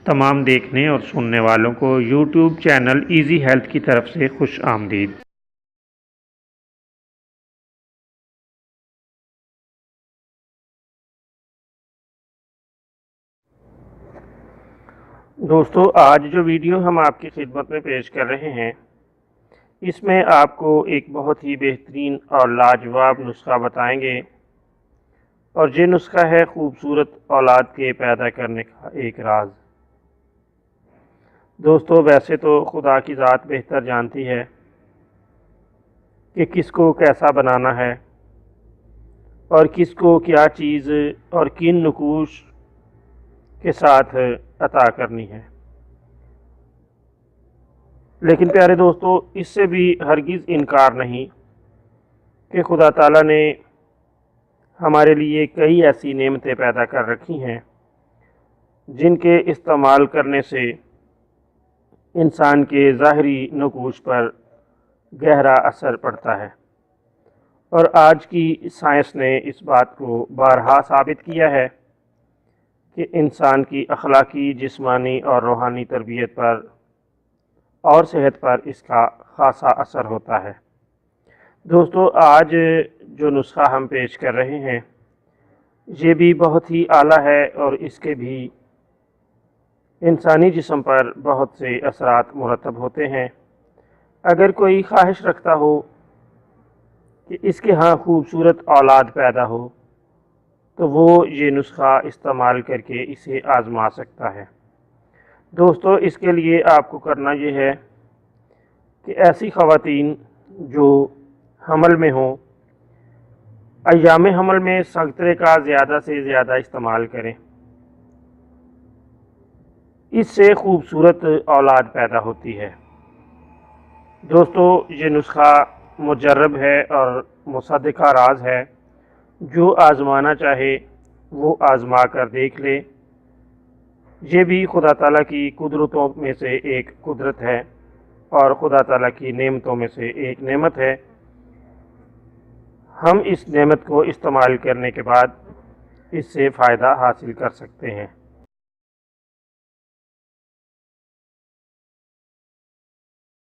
तमाम देखने और सुनने वालों को यूट्यूब चैनल इजी हेल्थ की तरफ से खुश आमदीद। दोस्तों, आज जो वीडियो हम आपकी खिदमत में पेश कर रहे हैं, इसमें आपको एक बहुत ही बेहतरीन और लाजवाब नुस्खा बताएंगे। और ये नुस्खा है खूबसूरत औलाद के पैदा करने का एक राज। दोस्तों, वैसे तो खुदा की ज़ात बेहतर जानती है कि किसको कैसा बनाना है और किसको क्या चीज़ और किन नकूश के साथ अता करनी है। लेकिन प्यारे दोस्तों, इससे भी हरगिज़ इनकार नहीं कि खुदा ताला ने हमारे लिए कई ऐसी नेमतें पैदा कर रखी हैं जिनके इस्तेमाल करने से इंसान के ज़ाहरी नकूश पर गहरा असर पड़ता है। और आज की साइंस ने इस बात को बारहा साबित किया है कि इंसान की अखलाकी, जिस्मानी और रूहानी तरबियत पर और सेहत पर इसका ख़ासा असर होता है। दोस्तों, आज जो नुस्खा हम पेश कर रहे हैं ये भी बहुत ही आला है और इसके भी इंसानी जिस्म पर बहुत से असरात मुरतब होते हैं। अगर कोई ख्वाहिश रखता हो कि इसके यहाँ खूबसूरत औलाद पैदा हो तो वो ये नुस्खा इस्तेमाल करके इसे आज़मा सकता है। दोस्तों, इसके लिए आपको करना ये है कि ऐसी ख़वातीन जो हमल में हों, अय्याम हमल में संतरे का ज़्यादा से ज़्यादा इस्तेमाल करें। इससे खूबसूरत औलाद पैदा होती है। दोस्तों, ये नुस्खा मुजर्रब है और मुसद्दक़ा राज है। जो आज़माना चाहे वो आज़मा कर देख ले। ये भी खुदा ताला की कुदरतों में से एक कुदरत है और खुदा ताला की नेमतों में से एक नेमत है। हम इस नेमत को इस्तेमाल करने के बाद इससे फ़ायदा हासिल कर सकते हैं।